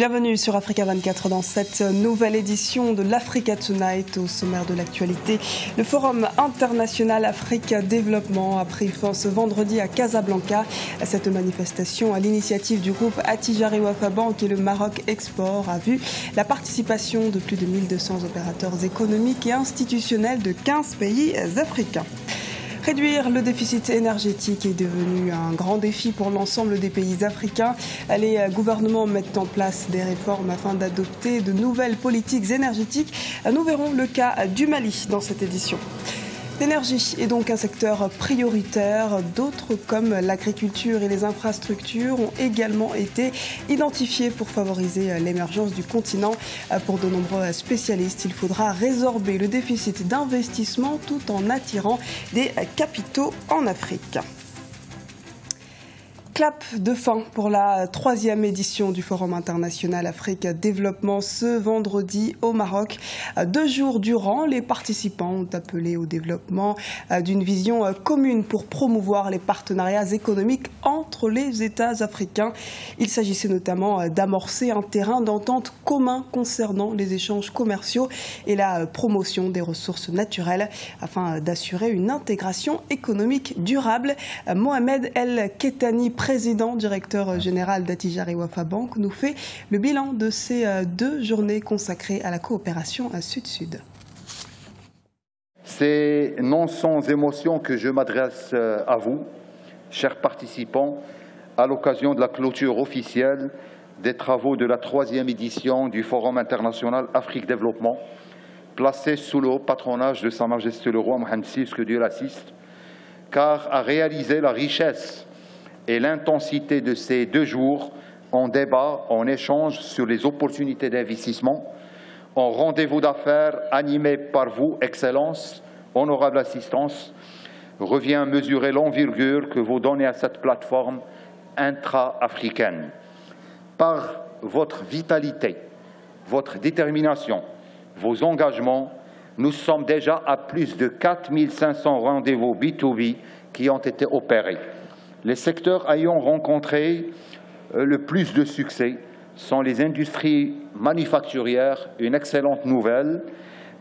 Bienvenue sur Africa 24 dans cette nouvelle édition de l'Africa Tonight. Au sommaire de l'actualité, le Forum international Afrique Développement a pris fin ce vendredi à Casablanca. Cette manifestation à l'initiative du groupe Attijari Wafa Bank et le Maroc Export a vu la participation de plus de 1200 opérateurs économiques et institutionnels de 15 pays africains. Réduire le déficit énergétique est devenu un grand défi pour l'ensemble des pays africains. Les gouvernements mettent en place des réformes afin d'adopter de nouvelles politiques énergétiques. Nous verrons le cas du Mali dans cette édition. L'énergie est donc un secteur prioritaire. D'autres, comme l'agriculture et les infrastructures, ont également été identifiés pour favoriser l'émergence du continent. Pour de nombreux spécialistes, il faudra résorber le déficit d'investissement tout en attirant des capitaux en Afrique. Clap de fin pour la 3e édition du Forum international Afrique Développement ce vendredi au Maroc. 2 jours durant, les participants ont appelé au développement d'une vision commune pour promouvoir les partenariats économiques entre les États africains. Il s'agissait notamment d'amorcer un terrain d'entente commun concernant les échanges commerciaux et la promotion des ressources naturelles afin d'assurer une intégration économique durable. Mohamed El Kettani, président directeur général d'Attijari Wafa Bank, nous fait le bilan de ces 2 journées consacrées à la coopération Sud-Sud. C'est non sans émotion que je m'adresse à vous, chers participants, à l'occasion de la clôture officielle des travaux de la 3e édition du Forum international Afrique Développement, placé sous le haut patronage de Sa Majesté le Roi Mohammed VI, que Dieu l'assiste, car à réaliser la richesse et l'intensité de ces 2 jours en débat, en échange sur les opportunités d'investissement, en rendez-vous d'affaires animé par vous, Excellences, honorable assistance, revient mesurer l'envergure que vous donnez à cette plateforme intra-africaine. Par votre vitalité, votre détermination, vos engagements, nous sommes déjà à plus de 4500 rendez-vous B2B qui ont été opérés. Les secteurs ayant rencontré le plus de succès sont les industries manufacturières, une excellente nouvelle,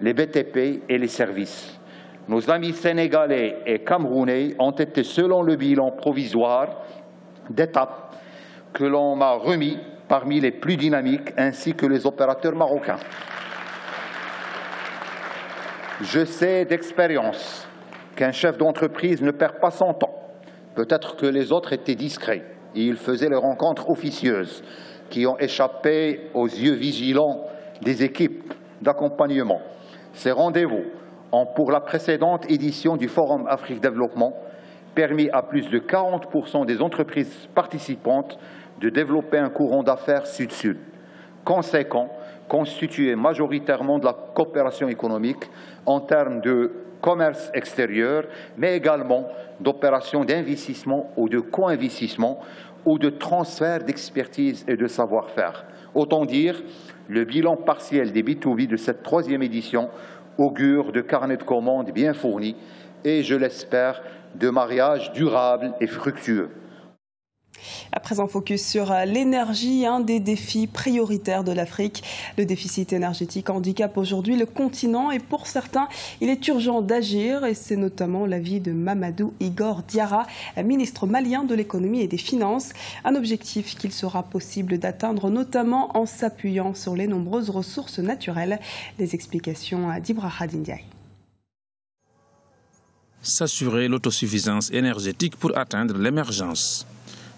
les BTP et les services. Nos amis sénégalais et camerounais ont été, selon le bilan provisoire d'étape que l'on m'a remis, parmi les plus dynamiques, ainsi que les opérateurs marocains. Je sais d'expérience qu'un chef d'entreprise ne perd pas son temps. Peut-être que les autres étaient discrets et ils faisaient les rencontres officieuses qui ont échappé aux yeux vigilants des équipes d'accompagnement. Ces rendez-vous ont, pour la précédente édition du Forum Afrique Développement, permis à plus de 40% des entreprises participantes de développer un courant d'affaires sud-sud, conséquent, constitué majoritairement de la coopération économique en termes de commerce extérieur, mais également d'opérations d'investissement ou de co-investissement ou de transfert d'expertise et de savoir-faire. Autant dire, le bilan partiel des B2B de cette 3e édition augure de carnets de commandes bien fournis et, je l'espère, de mariages durables et fructueux. À présent, focus sur l'énergie, un des défis prioritaires de l'Afrique. Le déficit énergétique handicape aujourd'hui le continent et pour certains, il est urgent d'agir et c'est notamment l'avis de Mamadou Igor Diarra, ministre malien de l'économie et des finances. Un objectif qu'il sera possible d'atteindre notamment en s'appuyant sur les nombreuses ressources naturelles. Les explications d'Ibrahim Ndiaye. S'assurer l'autosuffisance énergétique pour atteindre l'émergence.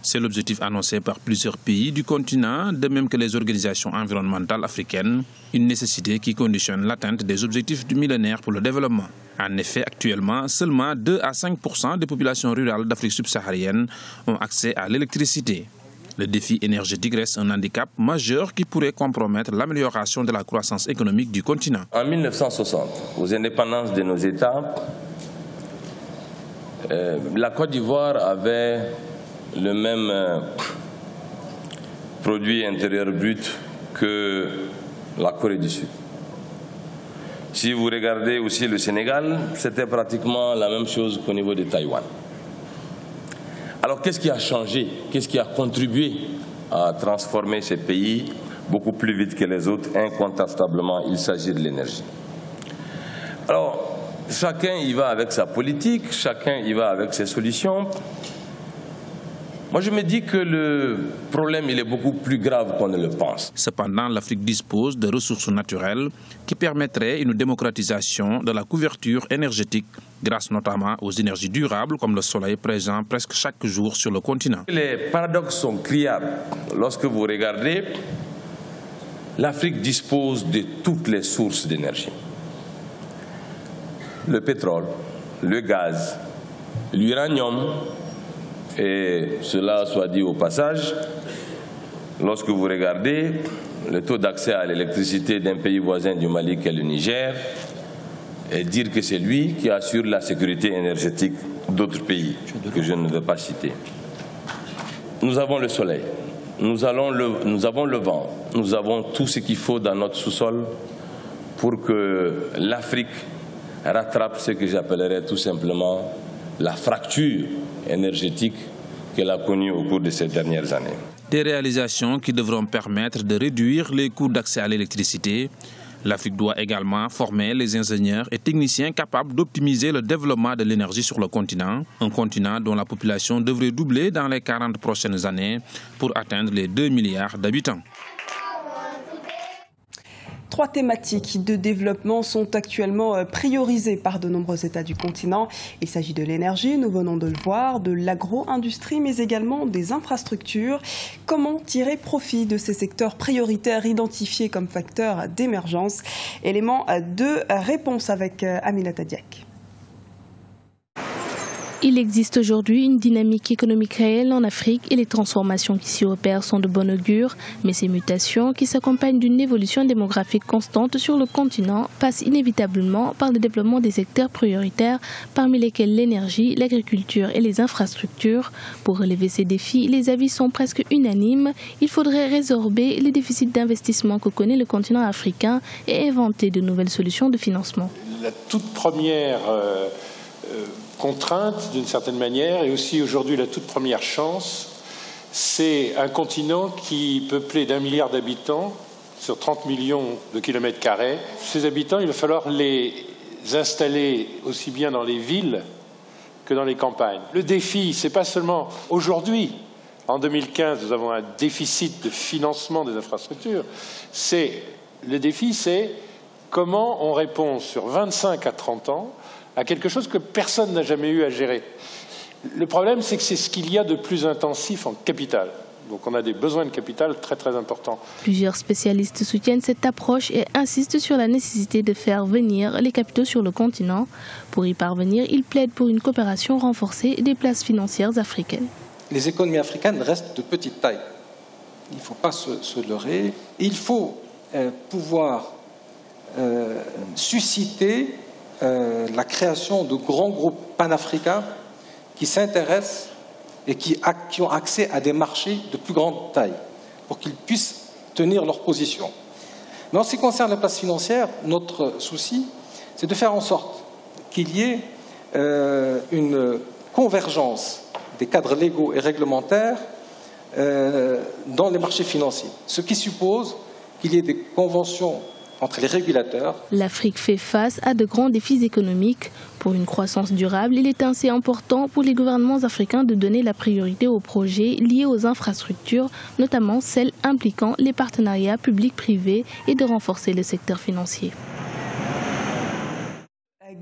C'est l'objectif annoncé par plusieurs pays du continent, de même que les organisations environnementales africaines, une nécessité qui conditionne l'atteinte des objectifs du millénaire pour le développement. En effet, actuellement, seulement 2 à 5% des populations rurales d'Afrique subsaharienne ont accès à l'électricité. Le défi énergétique reste un handicap majeur qui pourrait compromettre l'amélioration de la croissance économique du continent. En 1960, aux indépendances de nos États, la Côte d'Ivoire avait le même produit intérieur brut que la Corée du Sud. Si vous regardez aussi le Sénégal, c'était pratiquement la même chose qu'au niveau de Taïwan. Alors qu'est-ce qui a changé? Qu'est-ce qui a contribué à transformer ces pays beaucoup plus vite que les autres. Incontestablement, il s'agit de l'énergie. Alors, chacun y va avec sa politique, chacun y va avec ses solutions. Moi, je me dis que le problème, il est beaucoup plus grave qu'on ne le pense. Cependant, l'Afrique dispose de ressources naturelles qui permettraient une démocratisation de la couverture énergétique, grâce notamment aux énergies durables comme le soleil présent presque chaque jour sur le continent. Les paradoxes sont criables. Lorsque vous regardez, l'Afrique dispose de toutes les sources d'énergie. Le pétrole, le gaz, l'uranium, et cela soit dit au passage, lorsque vous regardez le taux d'accès à l'électricité d'un pays voisin du Mali qu'est le Niger, et dire que c'est lui qui assure la sécurité énergétique d'autres pays que je ne veux pas citer. Nous avons le soleil, nous avons le vent, nous avons tout ce qu'il faut dans notre sous-sol pour que l'Afrique rattrape ce que j'appellerais tout simplement la fracture énergétique qu'elle a connue au cours de ces dernières années. Des réalisations qui devront permettre de réduire les coûts d'accès à l'électricité. L'Afrique doit également former les ingénieurs et techniciens capables d'optimiser le développement de l'énergie sur le continent, un continent dont la population devrait doubler dans les 40 prochaines années pour atteindre les 2 milliards d'habitants. 3 thématiques de développement sont actuellement priorisées par de nombreux États du continent. Il s'agit de l'énergie, nous venons de le voir, de l'agro-industrie, mais également des infrastructures. Comment tirer profit de ces secteurs prioritaires identifiés comme facteurs d'émergence? Élément de réponse avec Aminata Diak. Il existe aujourd'hui une dynamique économique réelle en Afrique et les transformations qui s'y opèrent sont de bon augure. Mais ces mutations, qui s'accompagnent d'une évolution démographique constante sur le continent, passent inévitablement par le développement des secteurs prioritaires, parmi lesquels l'énergie, l'agriculture et les infrastructures. Pour relever ces défis, les avis sont presque unanimes. Il faudrait résorber les déficits d'investissement que connaît le continent africain et inventer de nouvelles solutions de financement. La toute première contrainte, d'une certaine manière, et aussi aujourd'hui la toute première chance, c'est un continent qui est peuplé d'1 milliard d'habitants sur 30 millions de kilomètres carrés. Ces habitants, il va falloir les installer aussi bien dans les villes que dans les campagnes. Le défi, c'est pas seulement aujourd'hui, en 2015, nous avons un déficit de financement des infrastructures. Le défi, c'est comment on répond sur 25 à 30 ans à quelque chose que personne n'a jamais eu à gérer. Le problème, c'est que c'est ce qu'il y a de plus intensif en capital. Donc on a des besoins de capital très très importants. Plusieurs spécialistes soutiennent cette approche et insistent sur la nécessité de faire venir les capitaux sur le continent. Pour y parvenir, ils plaident pour une coopération renforcée des places financières africaines. Les économies africaines restent de petite taille. Il ne faut pas se leurrer. Il faut pouvoir susciter la création de grands groupes panafricains qui s'intéressent et qui ont accès à des marchés de plus grande taille pour qu'ils puissent tenir leur position. Mais en ce qui concerne la place financière, notre souci, c'est de faire en sorte qu'il y ait une convergence des cadres légaux et réglementaires dans les marchés financiers, ce qui suppose qu'il y ait des conventions entre les régulateurs. L'Afrique fait face à de grands défis économiques. Pour une croissance durable, il est assez important pour les gouvernements africains de donner la priorité aux projets liés aux infrastructures, notamment celles impliquant les partenariats publics-privés et de renforcer le secteur financier.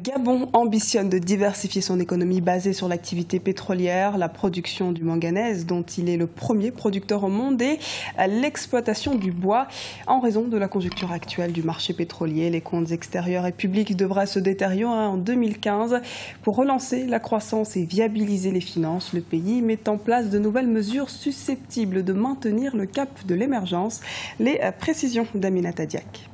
Gabon ambitionne de diversifier son économie basée sur l'activité pétrolière, la production du manganèse dont il est le premier producteur au monde et l'exploitation du bois. En raison de la conjoncture actuelle du marché pétrolier, les comptes extérieurs et publics devraient se détériorer en 2015. Pour relancer la croissance et viabiliser les finances, le pays met en place de nouvelles mesures susceptibles de maintenir le cap de l'émergence. Les précisions d'Aminata Diak.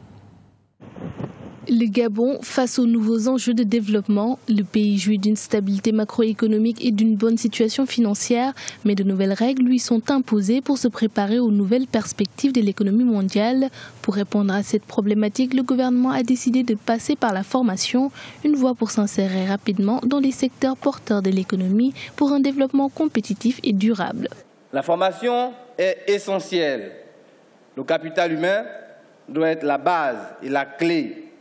Le Gabon, face aux nouveaux enjeux de développement, le pays jouit d'une stabilité macroéconomique et d'une bonne situation financière, mais de nouvelles règles lui sont imposées pour se préparer aux nouvelles perspectives de l'économie mondiale. Pour répondre à cette problématique, le gouvernement a décidé de passer par la formation, une voie pour s'insérer rapidement dans les secteurs porteurs de l'économie pour un développement compétitif et durable. La formation est essentielle Le capital humain doit être la base et la clé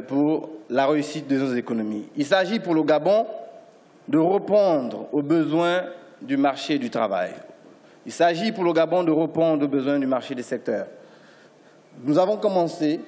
pour la réussite de nos économies. Il s'agit pour le Gabon de répondre aux besoins du marché du travail. Il s'agit pour le Gabon de répondre aux besoins du marché des secteurs. Nous avons commencé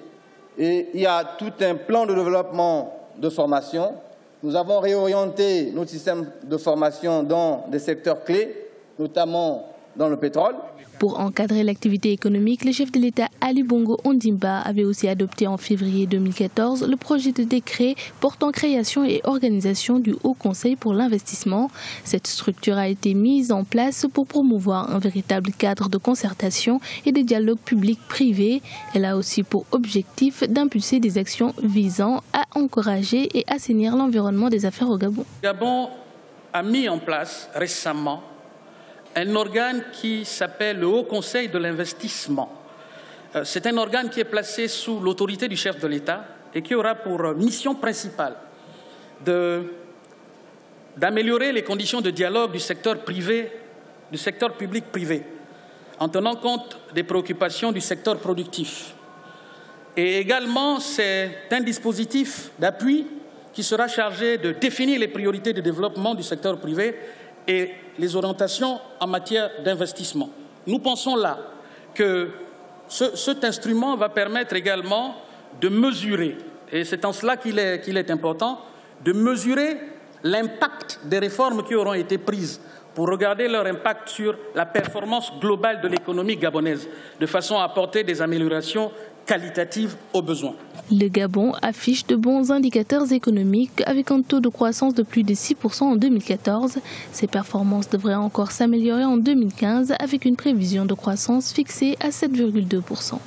et il y a tout un plan de développement de formation. Nous avons réorienté notre système de formation dans des secteurs clés, notamment dans le pétrole. Pour encadrer l'activité économique, le chef de l'État Ali Bongo Ondimba avait aussi adopté en février 2014 le projet de décret portant création et organisation du Haut Conseil pour l'investissement. Cette structure a été mise en place pour promouvoir un véritable cadre de concertation et de dialogue public-privé. Elle a aussi pour objectif d'impulser des actions visant à encourager et assainir l'environnement des affaires au Gabon. Le Gabon a mis en place récemment un organe qui s'appelle le Haut Conseil de l'investissement. C'est un organe qui est placé sous l'autorité du chef de l'État et qui aura pour mission principale d'améliorer les conditions de dialogue du secteur public-privé, en tenant compte des préoccupations du secteur productif. Et également, c'est un dispositif d'appui qui sera chargé de définir les priorités de développement du secteur privé et les orientations en matière d'investissement. Nous pensons là que cet instrument va permettre également de mesurer, et c'est en cela qu'il est important, de mesurer l'impact des réformes qui auront été prises pour regarder leur impact sur la performance globale de l'économie gabonaise, de façon à apporter des améliorations qualitatives aux besoins. Le Gabon affiche de bons indicateurs économiques avec un taux de croissance de plus de 6% en 2014. Ces performances devraient encore s'améliorer en 2015 avec une prévision de croissance fixée à 7,2%.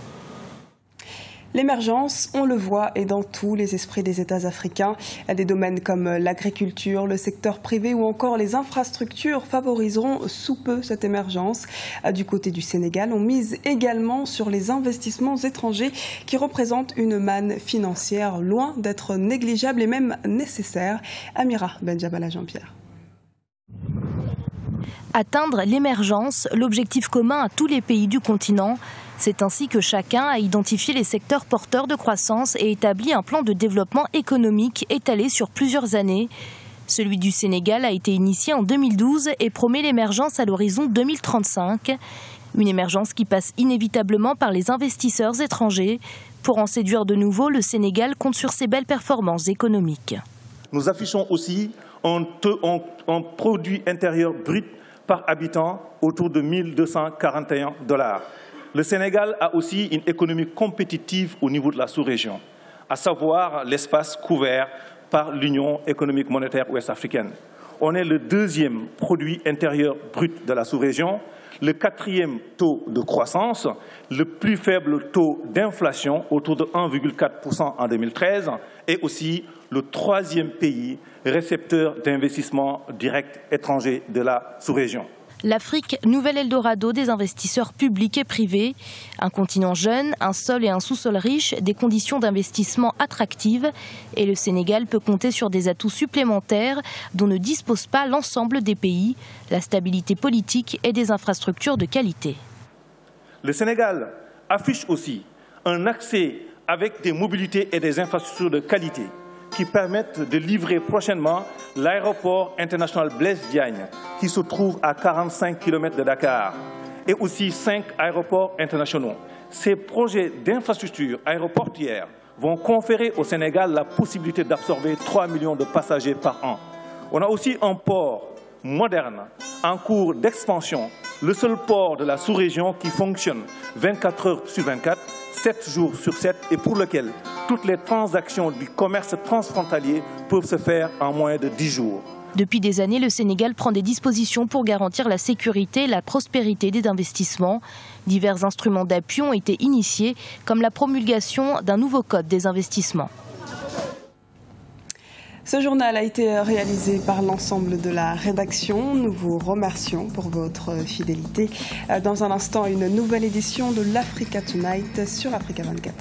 L'émergence, on le voit, est dans tous les esprits des États africains. Des domaines comme l'agriculture, le secteur privé ou encore les infrastructures favoriseront sous peu cette émergence. Du côté du Sénégal, on mise également sur les investissements étrangers qui représentent une manne financière loin d'être négligeable et même nécessaire. Amira Benjabala Jean-Pierre. Atteindre l'émergence, l'objectif commun à tous les pays du continent. C'est ainsi que chacun a identifié les secteurs porteurs de croissance et établi un plan de développement économique étalé sur plusieurs années. Celui du Sénégal a été initié en 2012 et promet l'émergence à l'horizon 2035. Une émergence qui passe inévitablement par les investisseurs étrangers. Pour en séduire de nouveau, le Sénégal compte sur ses belles performances économiques. Nous affichons aussi un produit intérieur brut par habitant autour de 1 241 $. Le Sénégal a aussi une économie compétitive au niveau de la sous-région, à savoir l'espace couvert par l'Union économique monétaire ouest-africaine. On est le deuxième produit intérieur brut de la sous-région, le quatrième taux de croissance, le plus faible taux d'inflation, autour de 1,4% en 2013, et aussi le troisième pays récepteur d'investissements directs étrangers de la sous-région. L'Afrique, nouvel Eldorado des investisseurs publics et privés. Un continent jeune, un sol et un sous-sol riches, des conditions d'investissement attractives. Et le Sénégal peut compter sur des atouts supplémentaires dont ne dispose pas l'ensemble des pays, la stabilité politique et des infrastructures de qualité. Le Sénégal affiche aussi un accès avec des mobilités et des infrastructures de qualité qui permettent de livrer prochainement l'aéroport international Blaise Diagne, qui se trouve à 45 km de Dakar, et aussi 5 aéroports internationaux. Ces projets d'infrastructures aéroportières vont conférer au Sénégal la possibilité d'absorber 3 millions de passagers par an. On a aussi un port moderne en cours d'expansion, le seul port de la sous-région qui fonctionne 24 heures sur 24, 7 jours sur 7 et pour lequel toutes les transactions du commerce transfrontalier peuvent se faire en moins de 10 jours. Depuis des années, le Sénégal prend des dispositions pour garantir la sécurité et la prospérité des investissements. Divers instruments d'appui ont été initiés, comme la promulgation d'un nouveau code des investissements. Ce journal a été réalisé par l'ensemble de la rédaction. Nous vous remercions pour votre fidélité. Dans un instant, une nouvelle édition de l'Africa Tonight sur Africa 24.